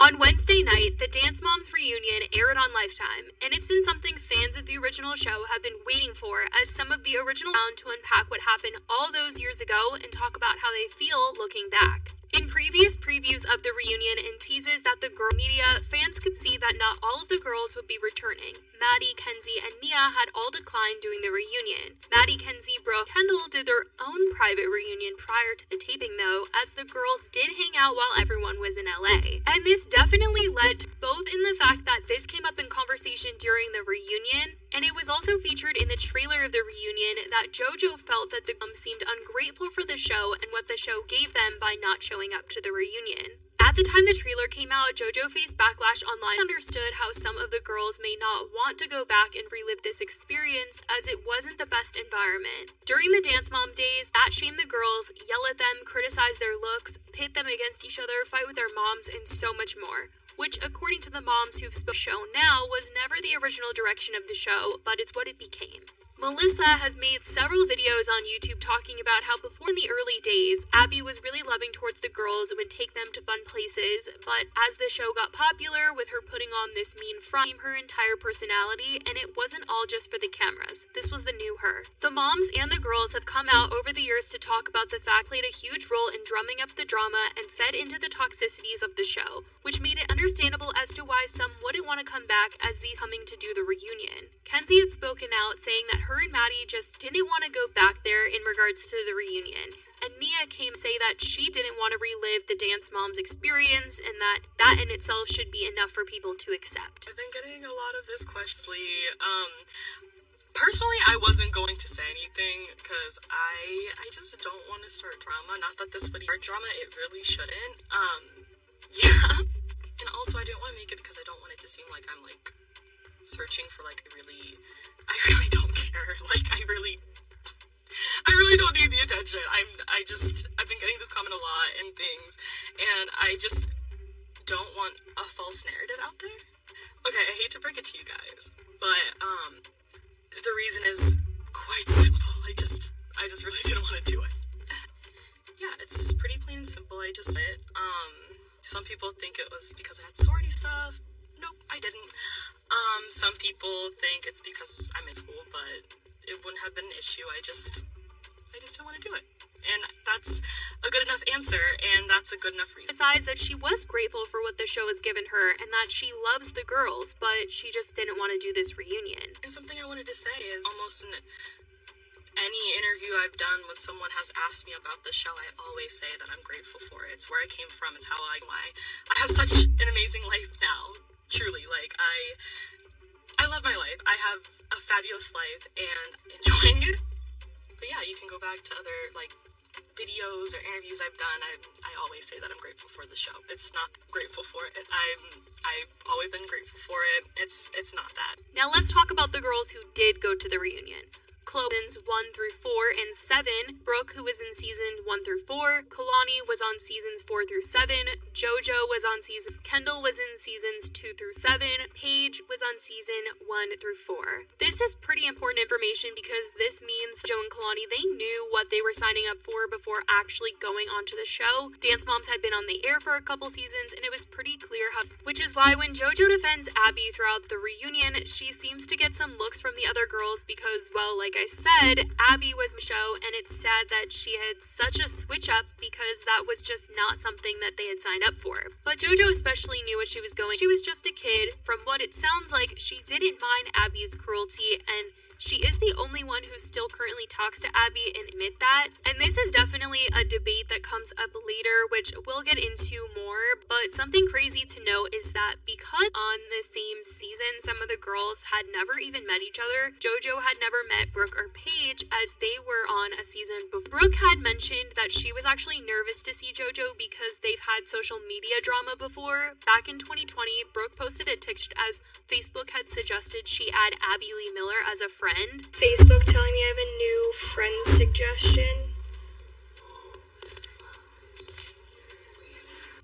On Wednesday night, the Dance Moms reunion aired on Lifetime, and it's been something fans of the original show have been waiting for, as some of the original found to unpack what happened all those years ago and talk about how they feel looking back. In previous previews of the reunion and teases that the girl media, fans could see that not all of the girls would be returning. Maddie, Kenzie, and Nia had all declined doing the reunion. Maddie, Kenzie, Brooke, Kendall did their own private reunion prior to the taping though, as the girls did hang out while everyone was in LA. And this definitely led to both in the fact that this came up in conversation during the reunion, and it was also featured in the trailer of the reunion that JoJo felt that the seemed ungrateful for the show and what the show gave them by not showing up to the reunion. At the time the trailer came out, JoJo faced backlash online, understood how some of the girls may not want to go back and relive this experience as it wasn't the best environment. During the Dance Mom days, that shamed the girls, yell at them, criticize their looks, pit them against each other, fight with their moms, and so much more. Which, according to the moms who've shown now, was never the original direction of the show, but it's what it became. Melissa has made several videos on YouTube talking about how before in the early days, Abby was really loving towards the girls and would take them to fun places, but as the show got popular, with her putting on this mean front, her entire personality, and it wasn't all just for the cameras. This was the new her. The moms and the girls have come out over the years to talk about the fact played a huge role in drumming up the drama and fed into the toxicities of the show, which made it understandable as to why some wouldn't want to come back as these coming to do the reunion. Kenzie had spoken out saying that her and Maddie just didn't want to go back there in regards to the reunion. And Nia came to say that she didn't want to relive the Dance Moms experience and that in itself should be enough for people to accept. I've been getting a lot of this question. Personally, I wasn't going to say anything because I just don't want to start drama. Not that this would start drama, it really shouldn't. Yeah. And also I didn't want to make it because I don't want it to seem like I'm like searching for like I really don't care. Like I really don't need the attention. I've been getting this comment a lot and things, and I just don't want a false narrative out there. Okay, I hate to break it to you guys, but the reason is quite simple. I just really didn't want to do it. Yeah, it's pretty plain and simple. I just did. Some people think it was because I had sorority stuff. Nope, I didn't. Some people think it's because I'm in school, but it wouldn't have been an issue. I just didn't want to do it. And that's a good enough answer, and that's a good enough reason. Besides that she was grateful for what the show has given her, and that she loves the girls, but she just didn't want to do this reunion. And something I wanted to say is almost in any interview I've done when someone has asked me about the show, I always say that I'm grateful for it. It's where I came from. It's why I have such an amazing life now. Truly, like, I love my life. I have a fabulous life and enjoying it. But yeah, you can go back to other, like, videos or interviews I've done. I always say that I'm grateful for the show. It's not grateful for it. I've always been grateful for it. It's not that. Now let's talk about the girls who did go to the reunion. Chloe's 1 through 4 and 7, Brooke, who was in season 1 through 4, Kalani was on seasons 4 through 7, JoJo was on seasons, Kendall was in seasons 2 through 7, Paige was on season 1 through 4. This is pretty important information because this means Joe and Kalani, they knew what they were signing up for before actually going onto the show. Dance Moms had been on the air for a couple seasons and it was pretty clear how, which is why when JoJo defends Abby throughout the reunion, she seems to get some looks from the other girls because, well, like I said, Abby was in the show, and it's sad that she had such a switch up because that was just not something that they had signed up for. But JoJo especially knew what she was going. She was just a kid. From what it sounds like, she didn't mind Abby's cruelty, and she is the only one who still currently talks to Abby and admit that. And this is definitely a debate that comes up later, which we'll get into more. But something crazy to note is that because on the same season, some of the girls had never even met each other, JoJo had never met Brooke or Paige as they were on a season before. Brooke had mentioned that she was actually nervous to see JoJo because they've had social media drama before. Back in 2020, Brooke posted a text as Facebook had suggested she add Abby Lee Miller as a friend. Facebook telling me I have a new friend suggestion.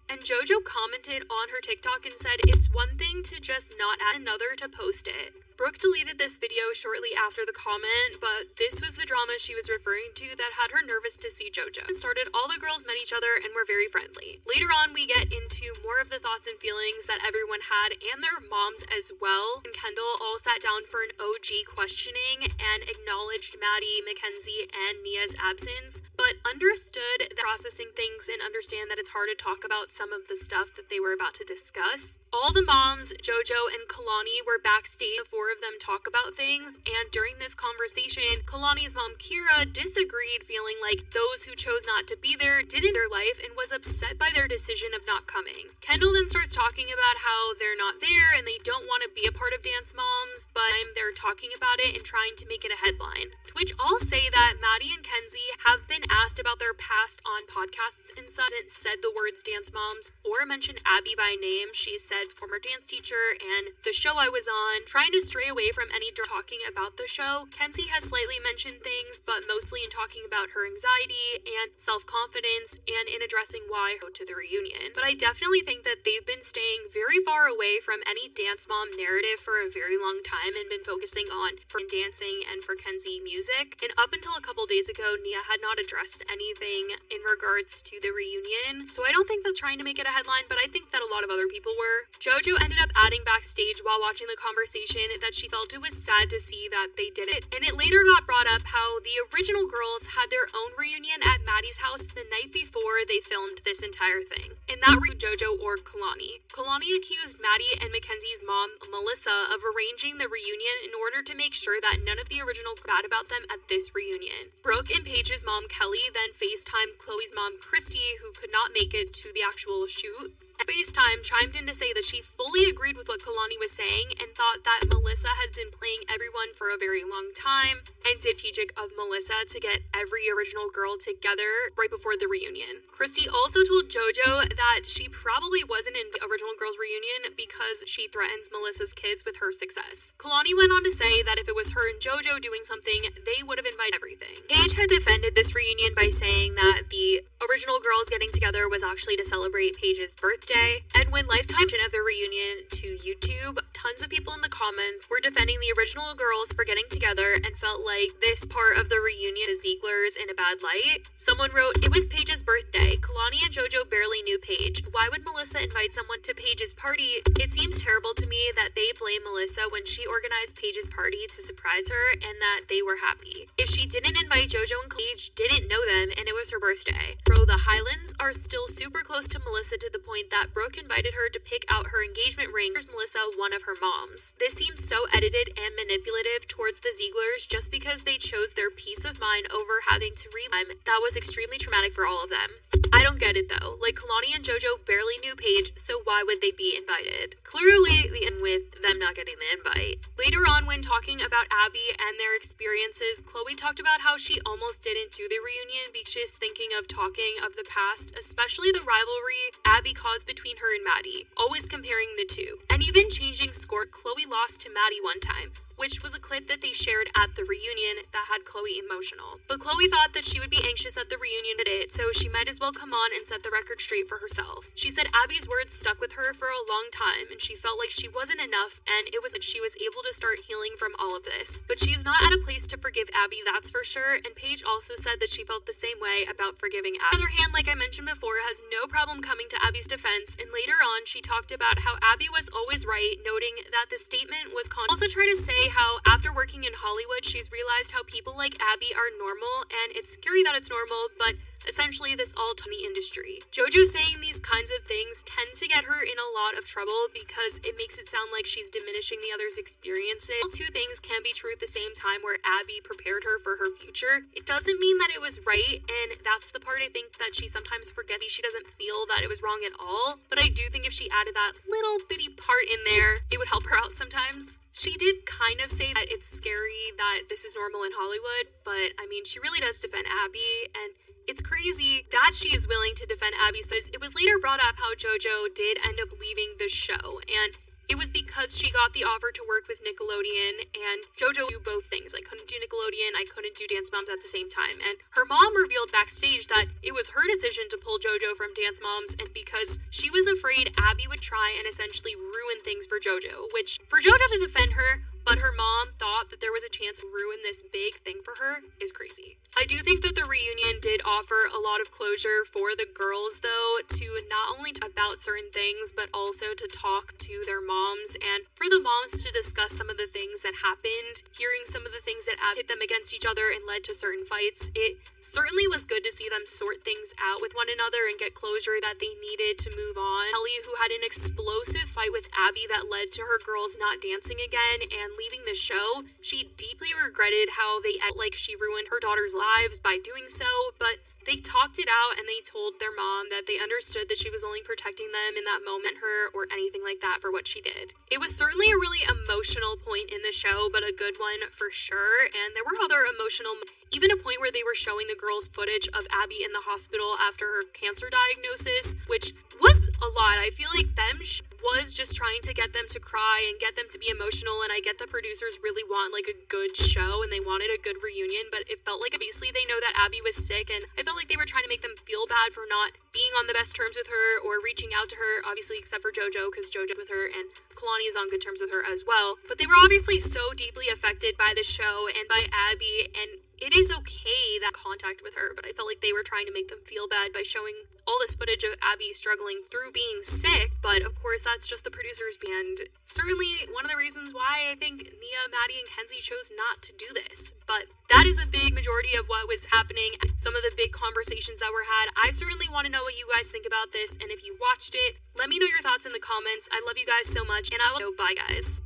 And JoJo commented on her TikTok and said, "It's one thing to just not add, another to post it." Brooke deleted this video shortly after the comment, but this was the drama she was referring to that had her nervous to see JoJo. It started, all the girls met each other and were very friendly. Later on, we get into more of the thoughts and feelings that everyone had and their moms as well. And Kendall all sat down for an OG questioning and acknowledged Maddie, Mackenzie, and Nia's absence, but understood that processing things and understand that it's hard to talk about some of the stuff that they were about to discuss. All the moms, JoJo and Kalani, were backstage. The four of them talk about things, and during this conversation, Kalani's mom Kira disagreed, feeling like those who chose not to be there didn't their life and was upset by their decision of not coming. Kendall then starts talking about how they're not there and they don't want to be a part of Dance Moms, but they're talking about it and trying to make it a headline. To which all say that Maddie and Kenzie have been asked about their past on podcasts and such, hasn't said the words Dance Moms or mentioned Abby by name. She said former dance teacher and the show I was on, trying to stray away from any talking about the show. Kenzie has slightly mentioned things, but mostly in talking about her anxiety and self-confidence and in addressing why go to the reunion. But I definitely think that they've been staying very far away from any Dance Mom narrative for a very long time and been focusing on for dancing and for Kenzie music. And up until a couple days ago, Nia had not addressed anything in regards to the reunion. So I don't think that's trying to make it a headline, but I think that a lot of other people were. JoJo ended up adding backstage while watching the conversation that she felt it was sad to see that they did it. And it later got brought up how the original girls had their own reunion at Maddie's house the night before they filmed this entire thing. And that were JoJo or Kalani. Kalani accused Maddie and Mackenzie's mom, Melissa, of arranging the reunion in order to make sure that none of the original bad about them at this reunion. Brooke and Paige's mom, Kelly, then FaceTimed Chloe's mom, Christy, who could not make it to the actual shoot. FaceTime chimed in to say that she fully agreed with what Kalani was saying and thought that Melissa has been playing everyone for a very long time and strategic of Melissa to get every original girl together right before the reunion. Christy also told JoJo that she probably wasn't in the original girls reunion because she threatens Melissa's kids with her success. Kalani went on to say that if it was her and JoJo doing something, they would have invited everything. Paige had defended this reunion by saying that the original girls getting together was actually to celebrate Paige's birthday. And when Lifetime of the reunion to YouTube, tons of people in the comments were defending the original girls for getting together and felt like this part of the reunion is Ziegler's in a bad light. Someone wrote, "It was Paige's birthday. Kalani and JoJo barely knew Paige. Why would Melissa invite someone to Paige's party? It seems terrible to me that they blame Melissa when she organized Paige's party to surprise her and that they were happy. If she didn't invite JoJo and Paige didn't know them and it was her birthday." Bro, the Highlands are still super close to Melissa to the point that Brooke invited her to pick out her engagement ring. Here's Melissa, one of her moms. This seems so edited and manipulative towards the Zieglers just because they chose their peace of mind over having to relive. That was extremely traumatic for all of them. I don't get it though. Like, Kalani and JoJo barely knew Paige, so why would they be invited? Clearly, the end with them not getting the invite. Later on, when talking about Abby and their experiences, Chloe talked about how she almost didn't do the reunion because she's thinking of talking of the past, especially the rivalry Abby caused between her and Maddie, always comparing the two. And even changing score, Chloe lost to Maddie one time, which was a clip that they shared at the reunion that had Chloe emotional. But Chloe thought that she would be anxious at the reunion at it, so she might as well come on and set the record straight for herself. She said Abby's words stuck with her for a long time, and she felt like she wasn't enough, and it was that she was able to start healing from all of this. But she's not at a place to forgive Abby, that's for sure, and Paige also said that she felt the same way about forgiving Abby. On the other hand, like I mentioned before, has no problem coming to Abby's defense, and later on she talked about how Abby was always right, noting that the statement was also tried to say how after working in Hollywood, she's realized how people like Abby are normal, and it's scary that it's normal, but essentially this all taught the industry. JoJo saying these kinds of things tends to get her in a lot of trouble because it makes it sound like she's diminishing the other's experiences. Two things can be true at the same time, where Abby prepared her for her future. It doesn't mean that it was right, and that's the part I think that she sometimes forgets. She doesn't feel that it was wrong at all, but I do think if she added that little bitty part in there, it would help her out sometimes. She did kind of say that it's scary that this is normal in Hollywood, but I mean, she really does defend Abby, and it's crazy that she is willing to defend Abby. So it was later brought up how JoJo did end up leaving the show, and it was because she got the offer to work with Nickelodeon, and JoJo do both things. I couldn't do Nickelodeon, I couldn't do Dance Moms at the same time. And her mom revealed backstage that it was her decision to pull JoJo from Dance Moms, and because she was afraid Abby would try and essentially ruin things for JoJo, which for JoJo to defend her but her mom thought that there was a chance to ruin this big thing for her is crazy. I do think that the reunion did offer a lot of closure for the girls, though, to not only talk about certain things, but also to talk to their moms, and for the moms to discuss some of the things that happened, hearing some of the things that hit them against each other and led to certain fights. It certainly was good to see them sort things out with one another and get closure that they needed to move on. Ellie, who had an explosive fight with Abby that led to her girls not dancing again and leaving the show, she deeply regretted how they acted like she ruined her daughter's lives by doing so, but they talked it out and they told their mom that they understood that she was only protecting them in that moment, her or anything like that, for what she did. It was certainly a really emotional point in the show, but a good one for sure, and there were other emotional, even a point where they were showing the girls footage of Abby in the hospital after her cancer diagnosis, which was a lot. I feel like them was just trying to get them to cry and get them to be emotional, and I get the producers really want like a good show and they wanted a good reunion, but it felt like obviously they know that Abby was sick, and I felt like they were trying to make them feel bad for not being on the best terms with her or reaching out to her, obviously except for JoJo, because JoJo with her and Kalani is on good terms with her as well, but they were obviously so deeply affected by the show and by Abby, and it is okay that contact with her, but I felt like they were trying to make them feel bad by showing all this footage of Abby struggling through being sick, but of course that's just the producers' and certainly one of the reasons why I think Nia, Maddie, and Kenzie chose not to do this. But that is a big majority of what was happening, some of the big conversations that were had. I certainly want to know what you guys think about this, and if you watched it, let me know your thoughts in the comments. I love you guys so much, and I will go. Bye, guys.